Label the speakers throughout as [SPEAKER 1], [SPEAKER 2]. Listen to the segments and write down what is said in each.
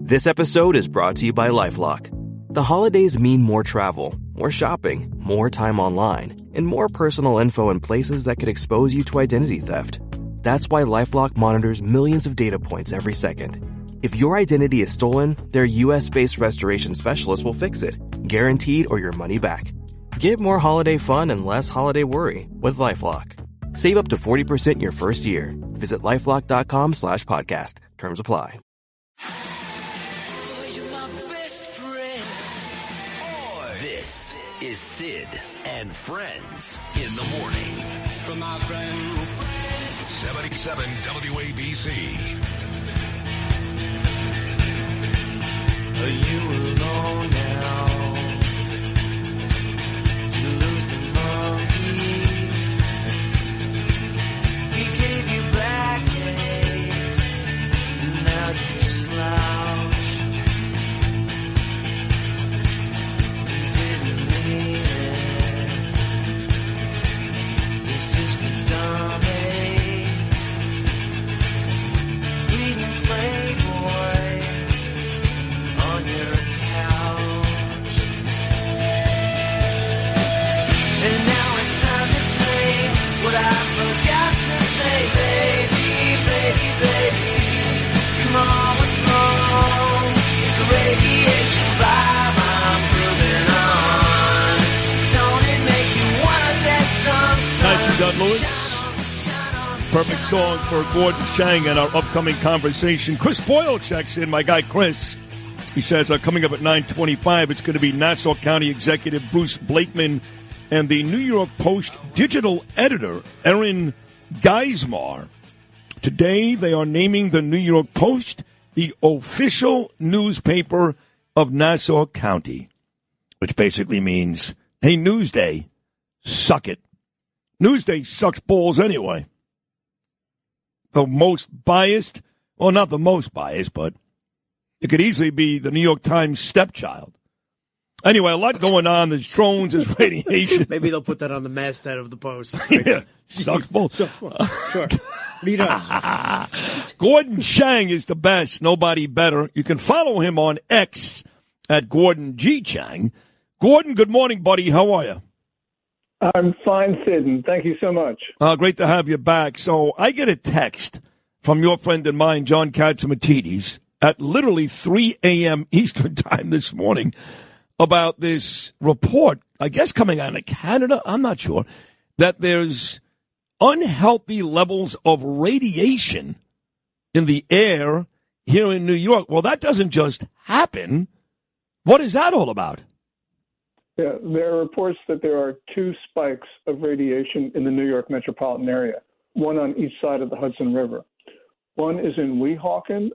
[SPEAKER 1] This episode is brought to you by LifeLock. The holidays mean more travel, more shopping, more time online, and more personal info in places that could expose you to identity theft. That's why LifeLock monitors millions of data points every second. If your identity is stolen, their US-based restoration specialist will fix it, guaranteed or your money back. Get more holiday fun and less holiday worry with LifeLock. Save up to 40% your first year. Visit LifeLock.com/podcast. Terms apply.
[SPEAKER 2] This is Sid and Friends in the morning. From my friends. 77 WABC.
[SPEAKER 3] Are you alone now? Did you lose the monkey? He gave you back days, and now you slouch. You didn't mean it. It's just a dummy. Reading Playboy on your couch. And now it's time to say what I forgot to say, baby, baby, baby. Come on, what's wrong? It's a radiation vibe I'm grooving on. Don't it make you wanna dance some?
[SPEAKER 4] Nicely done, Lewis. Perfect song for Gordon Chang and our upcoming conversation. Chris Boyle checks in, my guy Chris. He says, coming up at 9:25, it's going to be Nassau County Executive Bruce Blakeman and the New York Post digital editor, Erin Geismar. Today, they are naming the New York Post the official newspaper of Nassau County, which basically means, hey, Newsday, suck it. Newsday sucks balls anyway. The most biased, well, not the most biased, but it could easily be the New York Times stepchild. Anyway, a lot going on. There's drones, there's radiation.
[SPEAKER 5] Maybe they'll put that on the masthead of the Post.
[SPEAKER 4] Yeah, sucks balls.
[SPEAKER 5] Sure. Read us.
[SPEAKER 4] Gordon Chang is the best. Nobody better. You can follow him on X at Gordon G. Chang. Gordon, good morning, buddy. How are you?
[SPEAKER 6] I'm fine, Sid, and thank you so much.
[SPEAKER 4] Great to have you back. So I get a text from your friend and mine, John Katsimatidis, at literally 3 a.m. Eastern time this morning about this report, I guess coming out of Canada, I'm not sure, that there's unhealthy levels of radiation in the air here in New York. Well, that doesn't just happen. What is that all about?
[SPEAKER 6] Yeah, there are reports that there are 2 spikes of radiation in the New York metropolitan area, one on each side of the Hudson River. One is in Weehawken,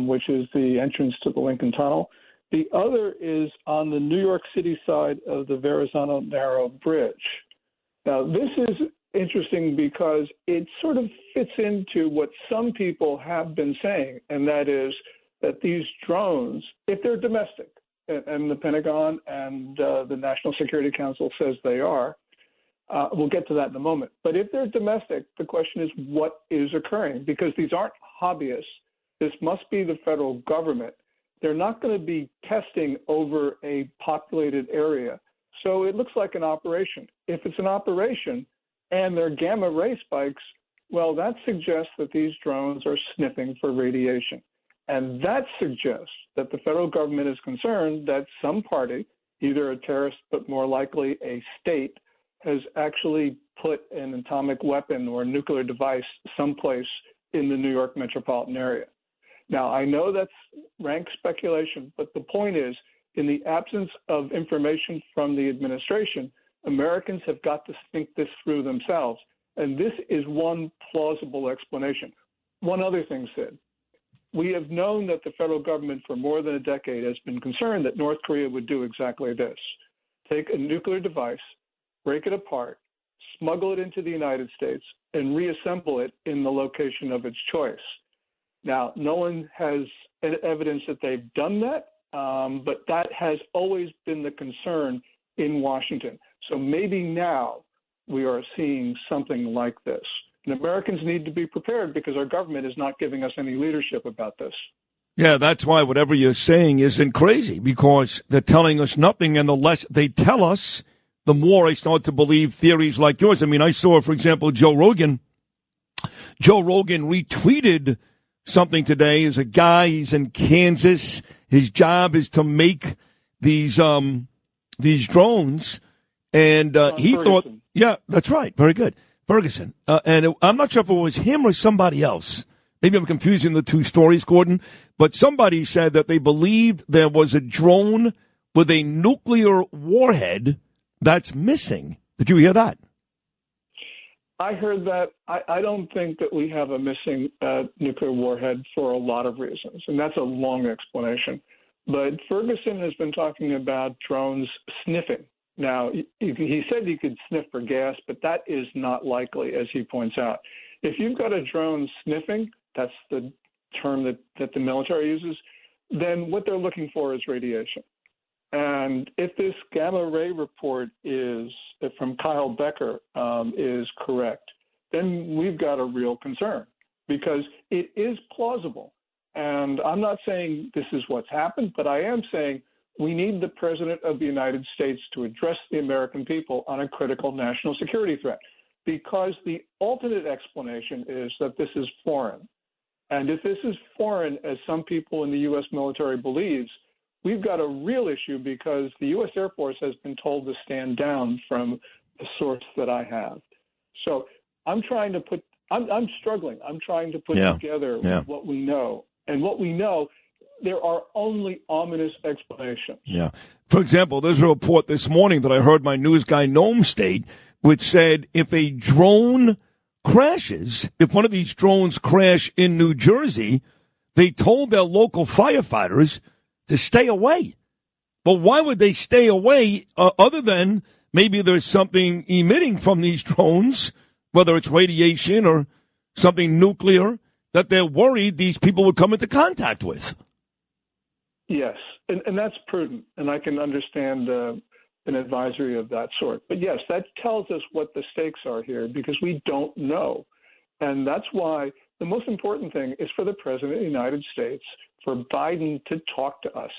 [SPEAKER 6] which is the entrance to the Lincoln Tunnel. The other is on the New York City side of the Verrazano Narrow Bridge. Now, this is interesting because it sort of fits into what some people have been saying, and that is that these drones, if they're domestic, and the Pentagon and the National Security Council says they are, we'll get to that in a moment. But if they're domestic, the question is what is occurring? Because these aren't hobbyists. This must be the federal government. They're not going to be testing over a populated area. So it looks like an operation. If it's an operation and they're gamma ray spikes, well, that suggests that these drones are sniffing for radiation. And that suggests that the federal government is concerned that some party, either a terrorist but more likely a state, has actually put an atomic weapon or a nuclear device someplace in the New York metropolitan area. Now, I know that's rank speculation, but the point is, in the absence of information from the administration, Americans have got to think this through themselves. And this is one plausible explanation. One other thing, Sid. We have known that the federal government for more than a decade has been concerned that North Korea would do exactly this. Take a nuclear device, break it apart, smuggle it into the United States, and reassemble it in the location of its choice. Now, no one has evidence that they've done that, but that has always been the concern in Washington. So maybe now we are seeing something like this. And Americans need to be prepared because our government is not giving us any leadership about this.
[SPEAKER 4] Yeah, that's why whatever you're saying isn't crazy, because they're telling us nothing, and the less they tell us, the more I start to believe theories like yours. I mean, I saw, for example, Joe Rogan retweeted something today. As a guy, he's in Kansas. His job is to make these drones, and he thought, yeah, that's right, very good, Ferguson. I'm not sure if it was him or somebody else. Maybe I'm confusing the two stories, Gordon, but somebody said that they believed there was a drone with a nuclear warhead that's missing. Did you hear that?
[SPEAKER 6] I heard that. I don't think that we have a missing nuclear warhead for a lot of reasons, and that's a long explanation. But Ferguson has been talking about drones sniffing. Now, he said you could sniff for gas, but that is not likely, as he points out. If you've got a drone sniffing, that's the term that the military uses, then what they're looking for is radiation. And if this gamma ray report from Kyle Becker is correct, then we've got a real concern, because it is plausible. And I'm not saying this is what's happened, but I am saying we need the President of the United States to address the American people on a critical national security threat, because the alternate explanation is that this is foreign. And if this is foreign, as some people in the U.S. military believes, we've got a real issue, because the U.S. Air Force has been told to stand down from the source that I have. So I'm struggling. I'm trying to put together what we know. And what we know, there are only ominous explanations.
[SPEAKER 4] Yeah. For example, there's a report this morning that I heard my news guy Nome state, which said if a drone crashes, if one of these drones crash in New Jersey, they told their local firefighters to stay away. But why would they stay away other than maybe there's something emitting from these drones, whether it's radiation or something nuclear, that they're worried these people would come into contact with?
[SPEAKER 6] Yes, and that's prudent, and I can understand an advisory of that sort. But yes, that tells us what the stakes are here, because we don't know. And that's why the most important thing is for the President of the United States, for Biden to talk to us.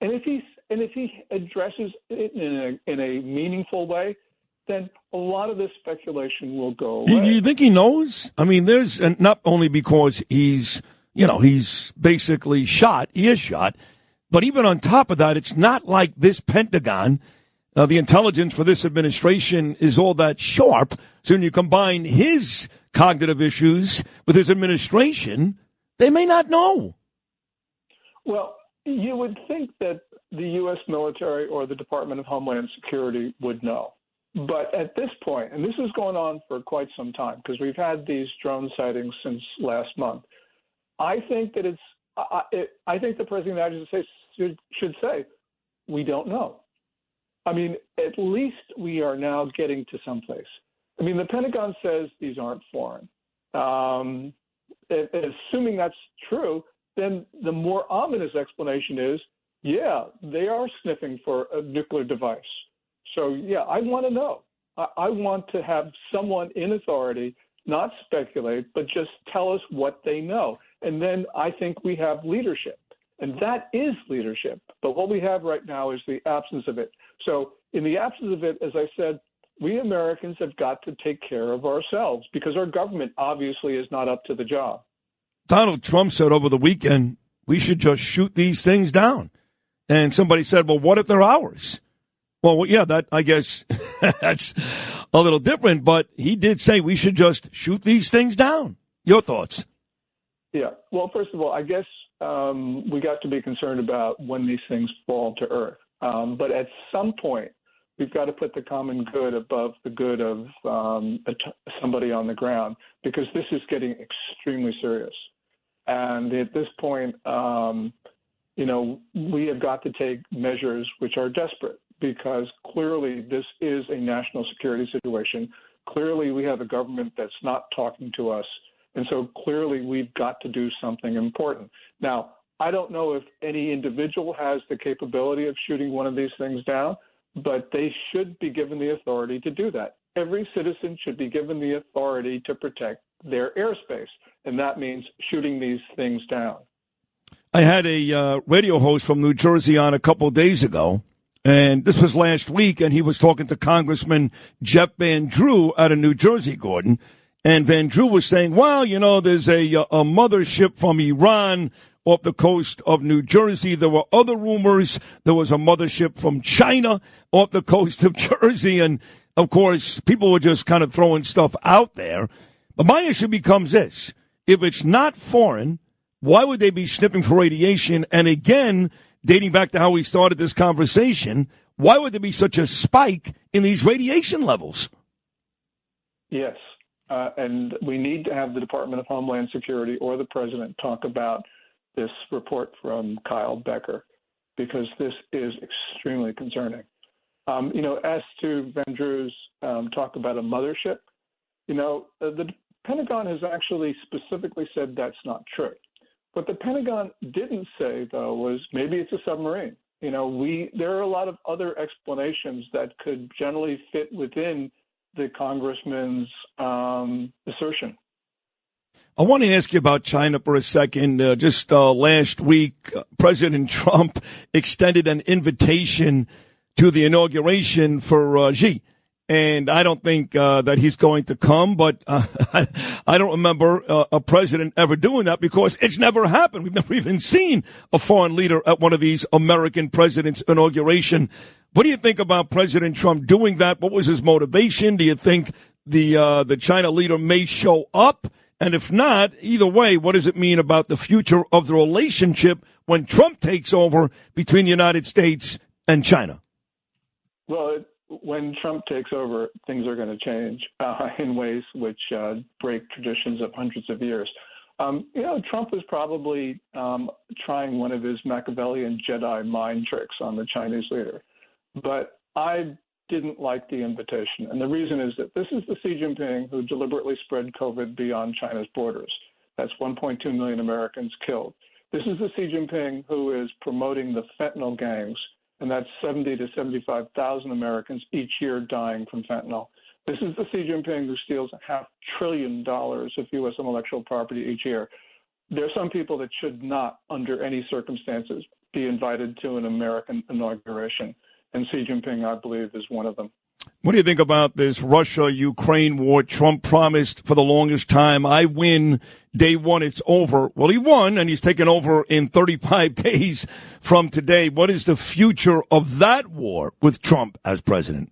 [SPEAKER 6] And if he addresses it in a meaningful way, then a lot of this speculation will go away.
[SPEAKER 4] Do you think he knows? I mean, and not only because he's basically shot, he is shot, but even on top of that, it's not like this Pentagon, the intelligence for this administration is all that sharp. So when you combine his cognitive issues with his administration, they may not know.
[SPEAKER 6] Well, you would think that the U.S. military or the Department of Homeland Security would know. But at this point, and this is going on for quite some time, because we've had these drone sightings since last month, I think that I think the President of the United States should say, we don't know. I mean, at least we are now getting to someplace. I mean, the Pentagon says these aren't foreign. Assuming that's true, then the more ominous explanation is, yeah, they are sniffing for a nuclear device. So, yeah, I want to know. I want to have someone in authority not speculate, but just tell us what they know. And then I think we have leadership. And that is leadership. But what we have right now is the absence of it. So in the absence of it, as I said, we Americans have got to take care of ourselves, because our government obviously is not up to the job.
[SPEAKER 4] Donald Trump said over the weekend, we should just shoot these things down. And somebody said, well, what if they're ours? Well, yeah, that I guess that's a little different, but he did say we should just shoot these things down. Your thoughts?
[SPEAKER 6] Yeah. Well, first of all, I guess we got to be concerned about when these things fall to earth. But at some point, we've got to put the common good above the good of somebody on the ground, because this is getting extremely serious. And at this point, we have got to take measures which are desperate, because clearly this is a national security situation. Clearly we have a government that's not talking to us. And so clearly we've got to do something important. Now, I don't know if any individual has the capability of shooting one of these things down, but they should be given the authority to do that. Every citizen should be given the authority to protect their airspace, and that means shooting these things down.
[SPEAKER 4] I had a radio host from New Jersey on a couple of days ago, and this was last week, and he was talking to Congressman Jeff Van Drew out of New Jersey, Gordon. And Van Drew was saying, well, you know, there's a mothership from Iran off the coast of New Jersey. There were other rumors. There was a mothership from China off the coast of Jersey. And, of course, people were just kind of throwing stuff out there. But my issue becomes this. If it's not foreign, why would they be sniffing for radiation? And again, dating back to how we started this conversation, why would there be such a spike in these radiation levels?
[SPEAKER 6] Yes. And we need to have the Department of Homeland Security or the president talk about this report from Kyle Becker, because this is extremely concerning. As to Van Drew's talk about a mothership, the Pentagon has actually specifically said that's not true. What the Pentagon didn't say, though, was maybe it's a submarine. There are a lot of other explanations that could generally fit within the congressman's assertion.
[SPEAKER 4] I want to ask you about China for a second. Just last week, President Trump extended an invitation to the inauguration for Xi. And I don't think that he's going to come, but I don't remember a president ever doing that because it's never happened. We've never even seen a foreign leader at one of these American presidents' inauguration. What do you think about President Trump doing that? What was his motivation? Do you think the China leader may show up? And if not, either way, what does it mean about the future of the relationship when Trump takes over between the United States and China?
[SPEAKER 6] Well, when Trump takes over, things are going to change in ways which break traditions of hundreds of years. Trump was probably trying one of his Machiavellian Jedi mind tricks on the Chinese leader. But I didn't like the invitation. And the reason is that this is the Xi Jinping who deliberately spread COVID beyond China's borders. That's 1.2 million Americans killed. This is the Xi Jinping who is promoting the fentanyl gangs, and that's 70 to 75,000 Americans each year dying from fentanyl. This is the Xi Jinping who steals $500 billion of U.S. intellectual property each year. There are some people that should not, under any circumstances, be invited to an American inauguration. And Xi Jinping, I believe, is one of them.
[SPEAKER 4] What do you think about this Russia-Ukraine war? Trump promised for the longest time, I win day one, it's over. Well, he won, and he's taken over in 35 days from today. What is the future of that war with Trump as president?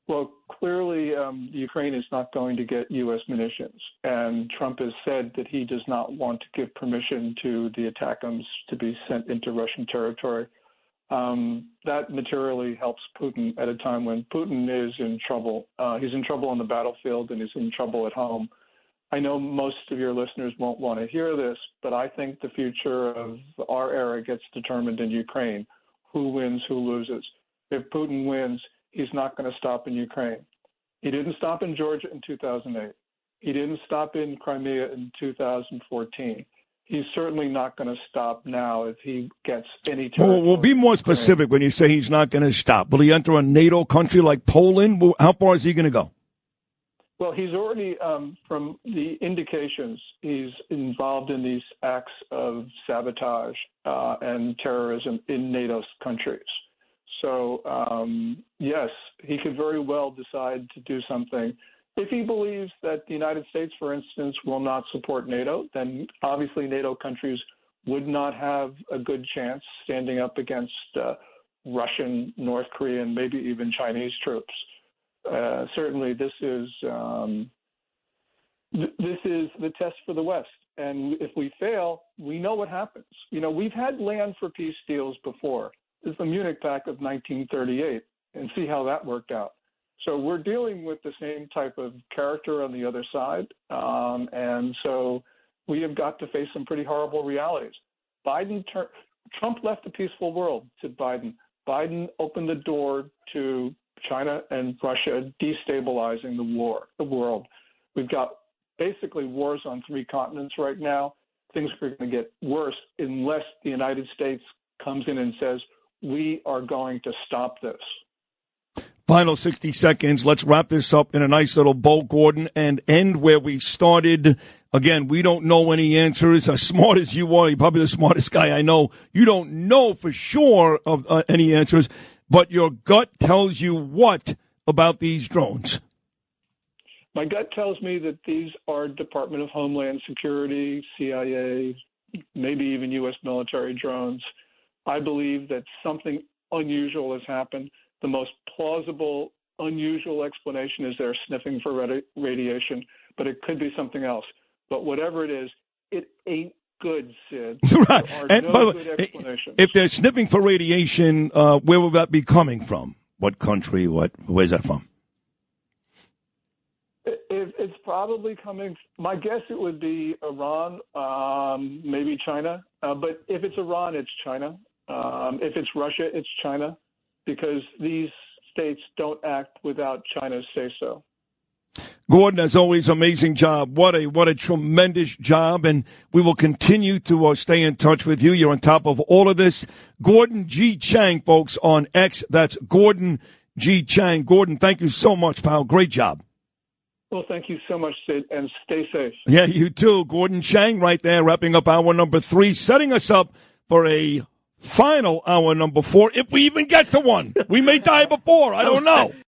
[SPEAKER 6] Well, clearly, Ukraine is not going to get U.S. munitions. And Trump has said that he does not want to give permission to the attackums to be sent into Russian territory. That materially helps Putin at a time when Putin is in trouble. He's in trouble on the battlefield and he's in trouble at home. I know most of your listeners won't want to hear this, but I think the future of our era gets determined in Ukraine. Who wins, who loses. If Putin wins, he's not going to stop in Ukraine. He didn't stop in Georgia in 2008. He didn't stop in Crimea in 2014. He's certainly not going to stop now if he gets any territory.
[SPEAKER 4] Well, be more specific when you say he's not going to stop. Will he enter a NATO country like Poland? How far is he going to go?
[SPEAKER 6] Well, he's already, from the indications, he's involved in these acts of sabotage and terrorism in NATO countries. So, yes, he could very well decide to do something. If he believes that the United States, for instance, will not support NATO, then obviously NATO countries would not have a good chance standing up against Russian, North Korean, maybe even Chinese troops. Certainly, this is the test for the West. And if we fail, we know what happens. We've had land for peace deals before. There's the Munich Pact of 1938, and see how that worked out. So we're dealing with the same type of character on the other side, and so we have got to face some pretty horrible realities. Trump left a peaceful world to Biden. Biden opened the door to China and Russia destabilizing the world. We've got basically wars on 3 continents right now. Things are going to get worse unless the United States comes in and says, we are going to stop this.
[SPEAKER 4] Final 60 seconds. Let's wrap this up in a nice little bow, Gordon, and end where we started. Again, we don't know any answers. As smart as you are, you're probably the smartest guy I know. You don't know for sure of any answers, but your gut tells you what about these drones?
[SPEAKER 6] My gut tells me that these are Department of Homeland Security, CIA, maybe even U.S. military drones. I believe that something unusual has happened. The most plausible, unusual explanation is they're sniffing for radiation, but it could be something else. But whatever it is, it ain't good, Sid.
[SPEAKER 4] Right.
[SPEAKER 6] There are
[SPEAKER 4] And by
[SPEAKER 6] no
[SPEAKER 4] the way,
[SPEAKER 6] good explanations.
[SPEAKER 4] if they're sniffing for radiation, where will that be coming from? What country? Where's that from?
[SPEAKER 6] It's probably coming. My guess it would be Iran, maybe China. But if it's Iran, it's China. If it's Russia, it's China, because these states don't act without China's say-so.
[SPEAKER 4] Gordon, as always, amazing job. What a tremendous job, and we will continue to stay in touch with you. You're on top of all of this. Gordon G. Chang, folks, on X. That's Gordon G. Chang. Gordon, thank you so much, pal. Great job.
[SPEAKER 6] Well, thank you so much, Sid, and stay safe.
[SPEAKER 4] Yeah, you too. Gordon Chang right there, wrapping up hour number 3, setting us up for a final hour number 4, if we even get to one. We may die before. I don't know.